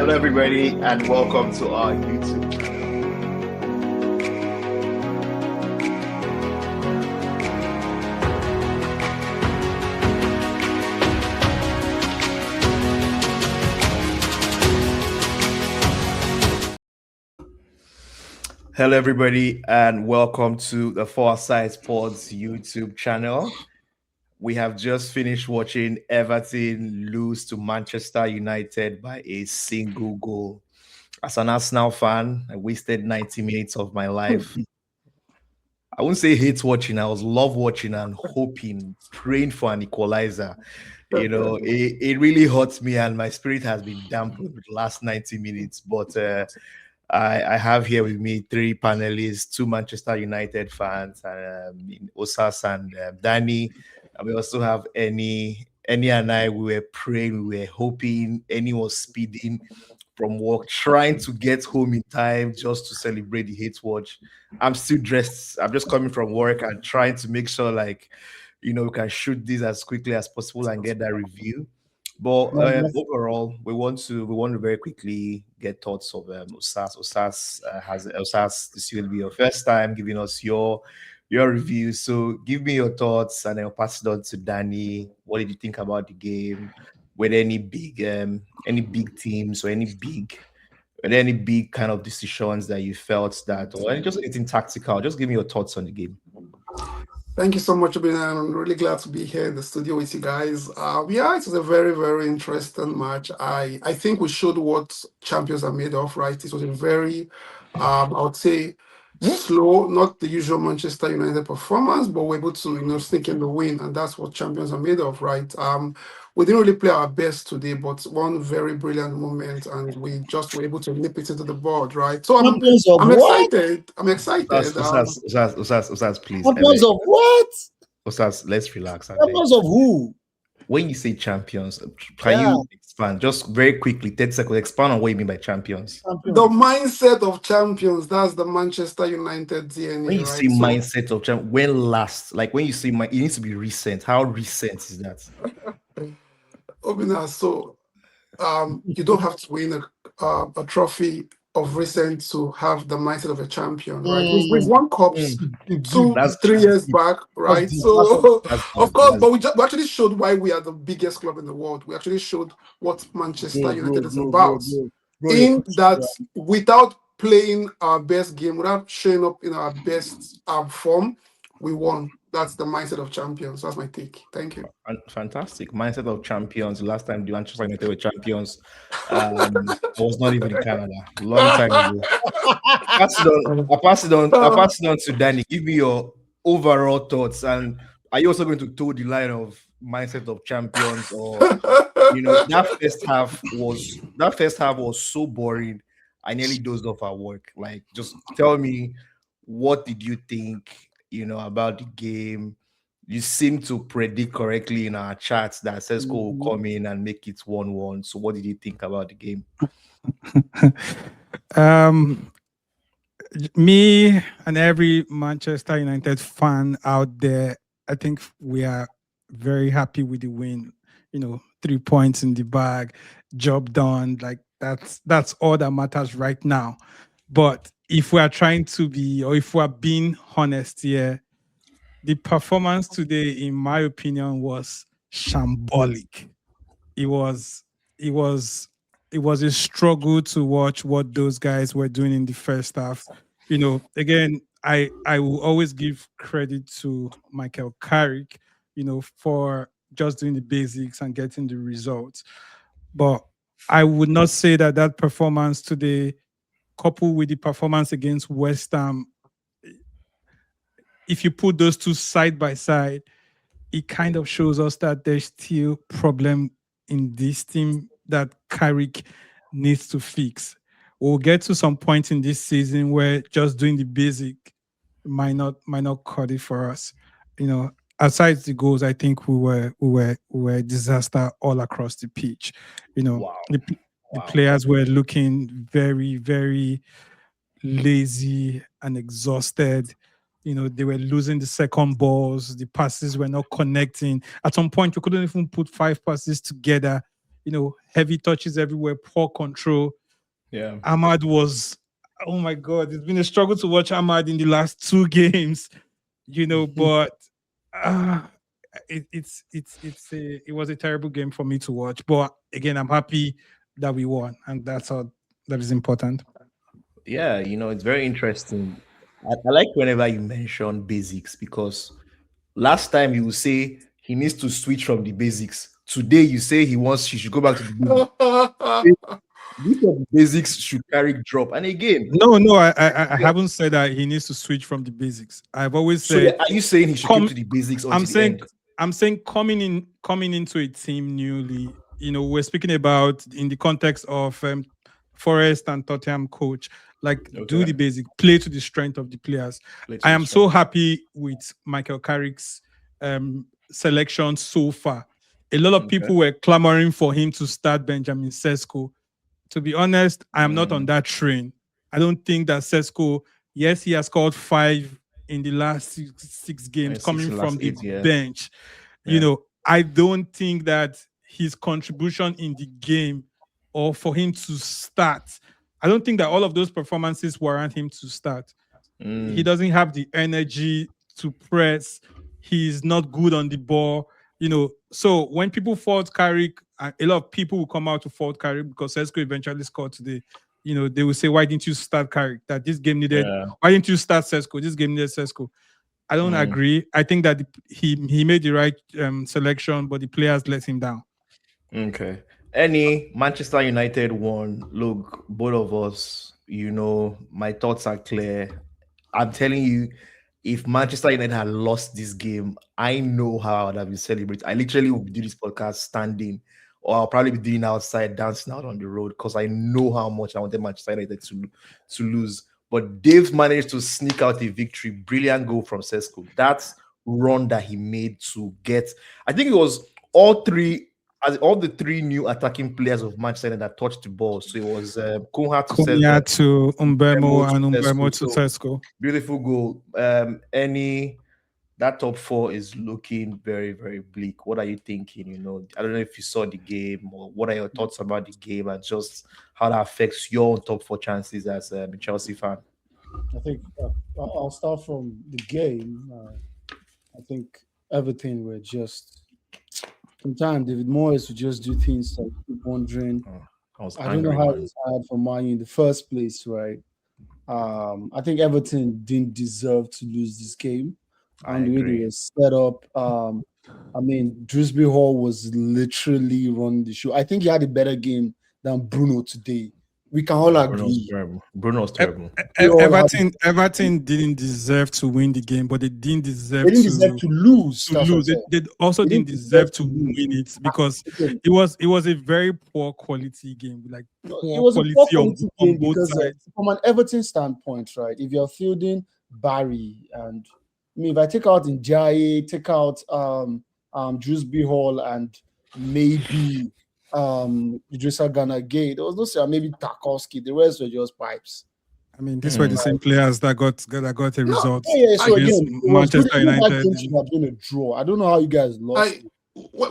Hello, everybody, and welcome to our YouTube channel. Hello, everybody, and welcome to the Foresight Sports YouTube channel. We have just finished watching Everton lose to Manchester United by a single goal. As an Arsenal fan, I wasted 90 minutes of my life. I wouldn't say hate watching, I was love watching and hoping, praying for an equalizer. It really hurts me, and my spirit has been dampened with the last 90 minutes. But I have here with me three panelists, two Manchester United fans, Osas and Danny. And we also have Annie and I. We were praying, we were hoping. Annie was speeding from work, trying to get home in time just to celebrate the hate watch. I'm still dressed. I'm just coming from work and trying to make sure, we can shoot this as quickly as possible and get that review. But overall, we want to very quickly get thoughts of Osas. Osas, this will be your first time giving us your review. So give me your thoughts, and I'll pass it on to Danny. What did you think about the game? Were there any big teams or any big kind of decisions that you felt that, or just anything tactical? Just give me your thoughts on the game. Thank you so much, Obina. I'm really glad to be here in the studio with you guys. Yeah, it was a very, very interesting match. I think we showed what champions are made of, right? It was a very, I would say, slow, not the usual Manchester United performance, but we're able to, sneak in the win, and that's what champions are made of, right? We didn't really play our best today, but one very brilliant moment, and we just were able to nip it into the board, right? So I'm excited. I'm excited. Osas, please. Champions of what? Osas, let's relax. Champions of who? When you say champions, can you expand just very quickly, 30 seconds, expand on what you mean by champions? The mindset of champions, that's the Manchester United DNA. When you right? say mindset of champions, when last? Like when you say it needs to be recent. How recent is that? Obina, so you don't have to win a trophy of recent to have the mindset of a champion, right? We've won cups 2-3 years back, right? So, of course, but we actually showed why we are the biggest club in the world. We actually showed what Manchester United is about. In that, without playing our best game, without showing up in our best form, we won. That's the mindset of champions. That's my take. Thank you. Fantastic mindset of champions. Last time the Manchester United were champions, I was not even in Canada. Long time ago. I pass it on to Danny. Give me your overall thoughts. And are you also going to toe the line of mindset of champions, or that first half was so boring. I nearly dozed off at work. Like, just tell me, what did you think? About the game. You seem to predict correctly in our chats that Sesko will come in and make it 1-1. So what did you think about the game? Me and every Manchester United fan out there, I think we are very happy with the win. 3 points in the bag, job done. Like that's all that matters right now. But if we are trying to be, or if we are being honest here, the performance today, in my opinion, was shambolic. It was a struggle to watch what those guys were doing in the first half. Again, I will always give credit to Michael Carrick, for just doing the basics and getting the results. But I would not say that performance today, coupled with the performance against West Ham, if you put those two side by side, it kind of shows us that there's still problem in this team that Carrick needs to fix. We'll get to some point in this season where just doing the basic might not cut it for us. Aside the goals, I think we were a disaster all across the pitch. Wow. The players were looking very, very lazy and exhausted. They were losing the second balls. The passes were not connecting. At some point, we couldn't even put 5 passes together. heavy touches everywhere, poor control. Yeah. Ahmad was, oh my God, it's been a struggle to watch Ahmad in the last two games, but uh, it was a terrible game for me to watch. But again, I'm happy that we won, and that's all that is important. Yeah, it's very interesting. I like whenever you mention basics because last time you say he needs to switch from the basics. Today you say he should go back to the basics. Which of the basics should carry drop? And again, No, no, I haven't said that he needs to switch from the basics. I've always so said, are you saying he should keep come. to the basics I'm until the saying, end? coming into a team newly. We're speaking about in the context of Forest and Tottenham coach. Like, do Okay. the basic, play to the strength of the players. Play to I the am so strength. happy with Michael Carrick's selection so far. A lot of Okay. people were clamoring for him to start Benjamin Sesko. To be honest, I am not on Mm, that train. I don't think that Sesko, yes, he has scored five in the last six games and six coming in the from last the eight, yeah. bench. Yeah. I don't think that his contribution in the game or for him to start, I don't think that all of those performances warrant him to start. He Mm, doesn't have the energy to press. He's not good on the ball. So when people fault Carrick, a lot of people will come out to fault Carrick because Sesko eventually scored today. They will say, "Why didn't you start Carrick? That this game needed. yeah. Why didn't you start Sesko? This game needed Sesko." I don't Mm, agree. I think that he made the right selection, but the players let him down. okay. Any Manchester United one, look, both of us, my thoughts are clear. I'm telling you, if Manchester United had lost this game, I know how I would have been celebrating. I literally would do this podcast standing, or I'll probably be doing outside, dancing out on the road because I know how much I wanted Manchester United to lose. But Dave managed to sneak out a victory. Brilliant goal from Sesko. That's run that he made to get. I think it was all three. As all the three new attacking players of Manchester United that touched the ball. So it was Cunha to set Cunha to Mbemo Umbemo to and Umbemo Sesko. to So Tesco. beautiful goal. Any that top four is looking very, very bleak. What are you thinking? I don't know if you saw the game or what are your thoughts about the game and just how that affects your top four chances as a Chelsea fan. I think I'll start from the game. I think everything were just sometimes David Moyes would just do things that keep wondering. Oh, I was I don't know angry, how it man. was hard for Man U in the first place, right? I think Everton didn't deserve to lose this game. I And the way they agree. were set up, I mean, Dewsbury Hall was literally running the show. I think he had a better game than Bruno today. We can all Bruno's agree. terrible. Bruno's E- terrible. We all had Everton didn't deserve to win the game, but they didn't they deserve didn't deserve to to lose. to That's what I'm lose. saying. They also They didn't didn't deserve deserve to to win lose. it because Okay, it was a very poor quality game, like no, it poor was a poor quality quality on game both because sides. from an Everton standpoint, right? If you're fielding Barry and I mean, if I take out Njaye, take out Dewsbury Hall and maybe Idrissa Gana Gay, there was no say maybe Tarkovsky. The rest were just pipes. I mean, these were the Mm, same players that got a No, result Yeah, yeah. So I, against again, it was good. Manchester Even that United. game should have been a draw. I don't know how you guys lost I, it.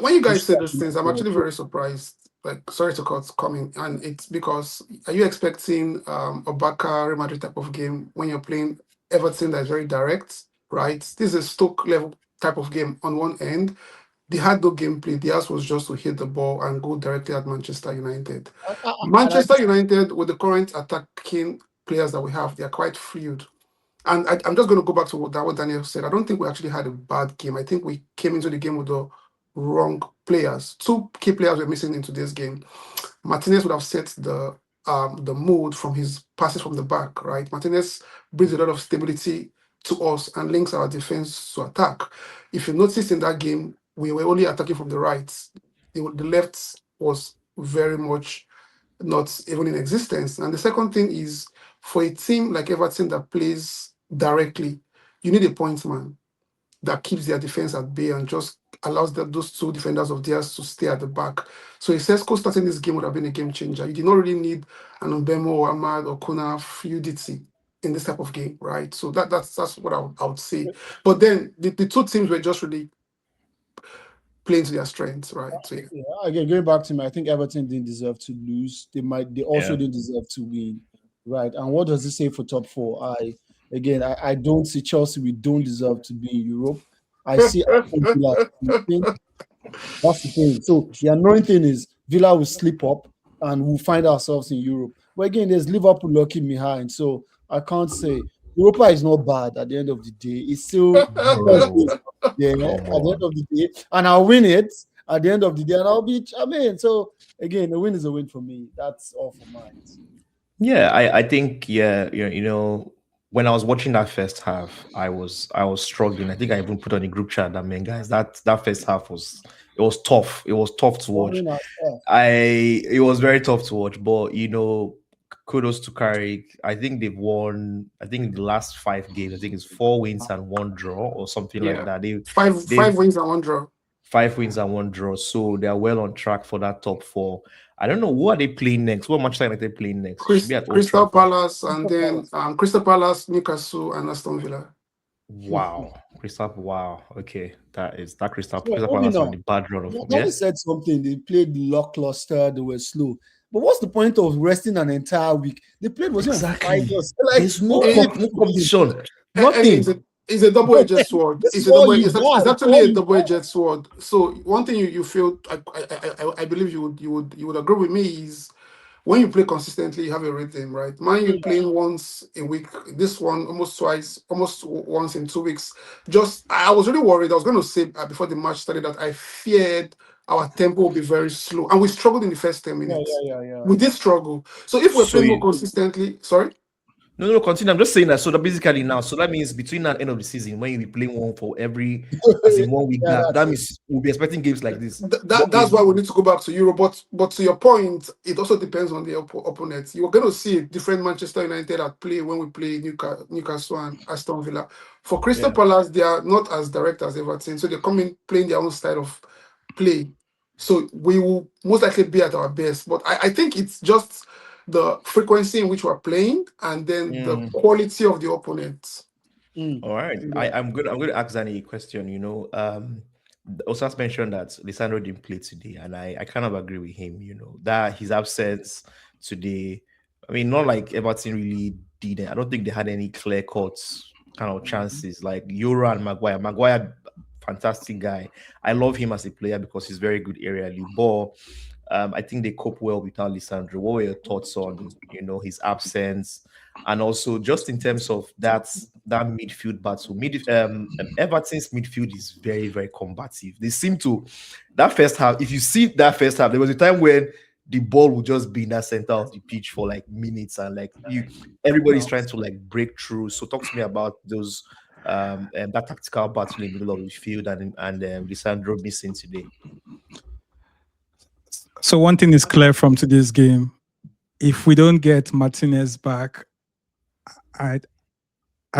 when you It guys should say have those been a things, I'm draw. actually very surprised. Like, sorry to cut coming, and it's because are you expecting a Barca Real Madrid type of game when you're playing Everton that is very direct, right? This is a Stoke level type of game on one end. They had no gameplay. Theirs was just to hit the ball and go directly at Manchester United. And I Manchester United, with the current attacking players that we have, they are quite fluid. And I'm just going to go back to what Daniel said. I don't think we actually had a bad game. I think we came into the game with the wrong players. Two key players were missing into this game. Martinez would have set the mood from his passes from the back, right? Martinez brings a lot of stability to us and links our defense to attack. If you notice in that game, we were only attacking from the right. The left was very much not even in existence. And the second thing is for a team like Everton that plays directly, you need a point man that keeps their defense at bay and just allows those two defenders of theirs to stay at the back. So if Sesko starting this game would have been a game changer. You did not really need an Mbemo or Ahmad or Kuna fluidity in this type of game, right? So that's what I would say. But then the two teams were just really playing to their strengths, right? So yeah. Yeah, again, going back to me, I think Everton didn't deserve to lose. They also Yeah. didn't deserve to win, right? And what does it say for top four? I don't see Chelsea. We don't deserve to be in Europe. I see Aston Villa sleeping. That's the thing. So the annoying thing is Villa will slip up and we'll find ourselves in Europe. But again, there's Liverpool locking behind. So I can't say Europa is not bad at the end of the day. It's still first Bro, place there at come the end on. of the day. And I'll win it at the end of the day. And I'll be, so again, a win is a win for me. That's all for mine. Yeah, I think when I was watching that first half, I was struggling. I think I even put on the group chat that, man, guys, that first half was tough. It was tough to watch. Boring as F. It was very tough to watch, but kudos to Carrick. I think they've won. I think in the last 5 games, I think it's 4 wins and 1 draw or something like Yeah. that. Five wins and 1 draw. 5 wins and 1 draw, so they are well on track for that top four. I don't know who are they playing next. What Manchester United playing next? Should be at Old Crystal Trafford. Palace, and then Crystal Palace, Newcastle, and Aston Villa. Wow, Crystal. Wow. Okay, that Crystal So, Palace on the bad run of Nobody said something. They played lackluster. They were slow. But what's the point of resting an entire week? They played was Exactly. like There's no competition. And Nothing. it's a double-edged sword. It's actually a double-edged sword. So one thing you feel, I believe you would agree with me, is when you play consistently, you have a rhythm, right? Man, you're playing once a week. This one almost twice, almost once in 2 weeks. I was really worried. I was going to say before the match started that I feared our tempo will be very slow, and we struggled in the first 10 minutes. Yeah. We did struggle. So if we're So playing more consistently, sorry. No, continue. I'm just saying that. So that basically now, so that means between now and end of the season, when you be playing one for every as in 1 week gap, that means we'll be expecting games like this. That's why we need to go back to Europe. But to your point, it also depends on the opponents. You're going to see a different Manchester United at play when we play Newcastle and Aston Villa. For Crystal Palace, they are not as direct as Everton, so they come in playing their own style of play. So we will most likely be at our best. But I think it's just the frequency in which we're playing and then the quality of the opponents. All right. I'm going to ask Danny a question. Osas mentioned that Lisandro didn't play today, and I kind of agree with him, that his absence today. I mean, not like Everton really did it. I don't think they had any clear cuts kind of chances like Euro and Maguire. Maguire, fantastic guy. I love him as a player because he's very good aerially. But I think they cope well without Lisandro. What were your thoughts on his absence, and also just in terms of that midfield battle? Everton's midfield is very, very combative. They seem to that first half. If you see that first half, there was a time when the ball would just be in that center of the pitch for like minutes, and like everybody's trying to like break through. So talk to me about those that tactical battle in the middle of the field and Lisandro missing today. So one thing is clear from today's game: if we don't get Martinez back, I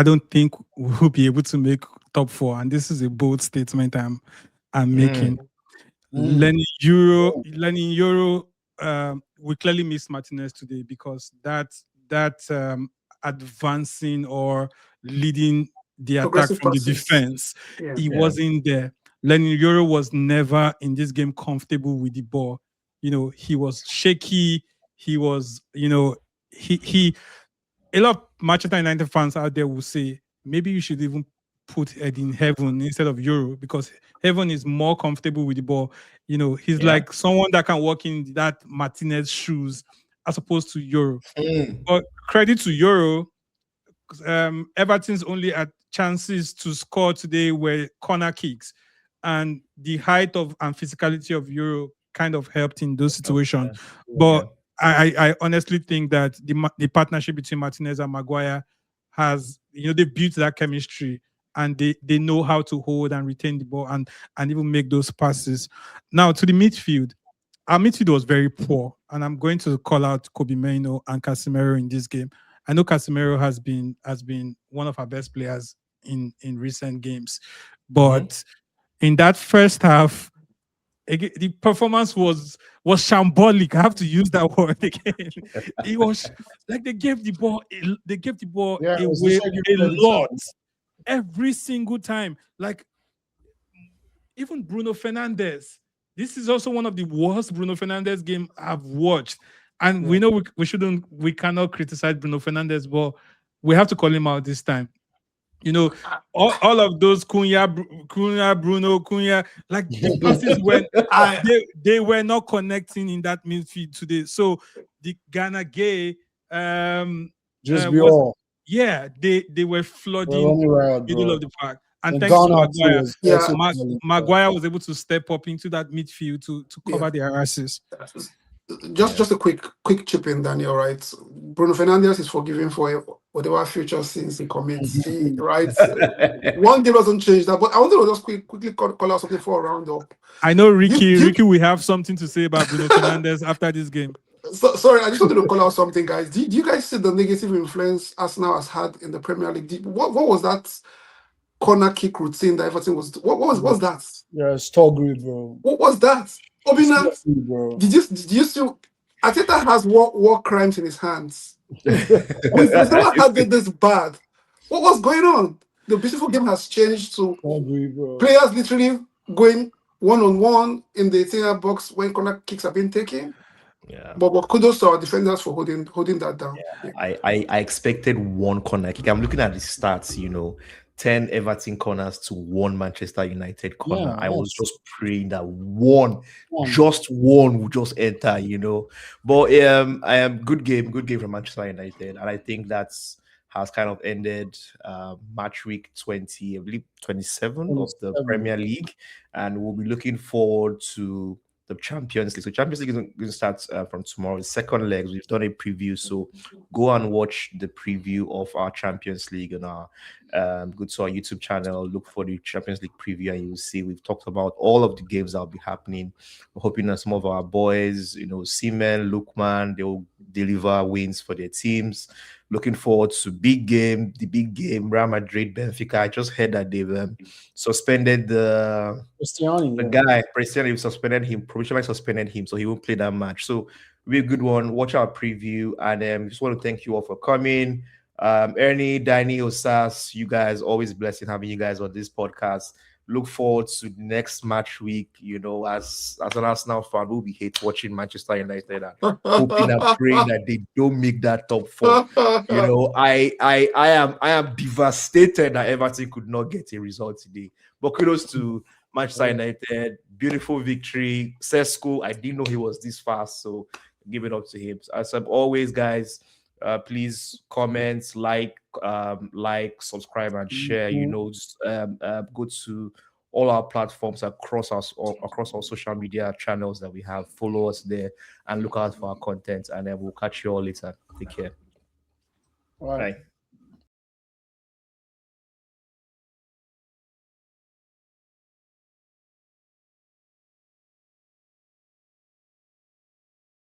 don't think we'll be able to make top four. And this is a bold statement I'm making. Learning Euro, we clearly missed Martinez today because that advancing or leading the attack from the defense, he wasn't there. Learning Euro was never in this game comfortable with the ball. He was shaky. He was, he a lot of Manchester United fans out there will say maybe you should even put Ed in Heaven instead of Euro because Heaven is more comfortable with the ball. He's like someone that can walk in that Martinez shoes as opposed to Euro. But credit to Euro, Everton's only at chances to score today were corner kicks, and the height of and physicality of Euro kind of helped in those situations. But I honestly think that the partnership between Martinez and Maguire has, they built that chemistry, and they know how to hold and retain the ball and even make those passes. Now to the midfield. Our midfield was very poor, and I'm going to call out Kobe Mainoo and Casemiro in this game. I know Casemiro has been one of our best players in recent games, but in that first half, again, the performance was shambolic. I have to use that word again. It was like they gave the ball away a lot every single time. Like even Bruno Fernandes. This is also one of the worst Bruno Fernandes game I've watched. And we know we cannot criticize Bruno Fernandes, but we have to call him out this time. You know, all of those Cunha, Bruno, Cunha, like the passes when they were not connecting in that midfield today. So the Ghana Gay, Just be was, all. yeah, they were flooding Running wild, middle bro. of the park. And And thanks to Ghana too Maguire, was Yeah. also Ma- calling, Maguire was able to step up into that midfield to cover Yeah. their asses. Just a quick chip in, Daniel. Right, Bruno Fernandes is forgiven for whatever future sins he commits. Right, one game doesn't change that. But I wanted to just quickly call out something for a roundup. I know Ricky. You- Ricky, we have something to say about Bruno Fernandes after this game. Sorry, I just wanted to call out something, guys. Do you guys see the negative influence Arsenal has had in the Premier League? What was that corner kick routine that Everton was? What was that? Yeah, Stogri, bro. What was that? Obina, Seriously, bro. did you still? Ateta has war crimes in his hands. We've never had it this bad. What was going on? The beautiful game has changed to Stogri, bro. players literally going one-on-one in the 18-yard box when corner kicks have been taken. Yeah. But kudos to our defenders for holding that down. Yeah. I expected one corner kick. I'm looking at the stats, 10 Everton corners to one Manchester United corner. Yeah, I was yes. just praying that one, One. just one would just enter, But I am good game from Manchester United, and I think that's has kind of ended match week 20, I believe 27 of the 27. Premier League, and we'll be looking forward to the Champions League. So Champions League is going to start from tomorrow. The second legs, we've done a preview, so go and watch the preview of our Champions League on our go to our YouTube channel, look for the Champions League preview, and you'll see we've talked about all of the games that will be happening. We're hoping that some of our boys, Seaman, Lukman, they will deliver wins for their teams. Looking forward to the big game, Real Madrid, Benfica. I just heard that they've suspended the guy, Cristiano, provisionally suspended him, so he won't play that match. So it'll be a good one. Watch our preview, and just want to thank you all for coming. Ernie, Danny, Osas, you guys, always blessed in having you guys on this podcast. Look forward to the next match week. As an Arsenal fan, we'll be hate watching Manchester United and hoping and praying that they don't make that top four. I am devastated that Everton could not get a result today. But kudos to Manchester United, beautiful victory. Sesko, I didn't know he was this fast, so give it up to him. As always, guys, please comment, like, subscribe, and share. Just, go to all our platforms across our social media channels that we have. Follow us there and look out for our content. And then we'll catch you all later. Take care. All right. Bye.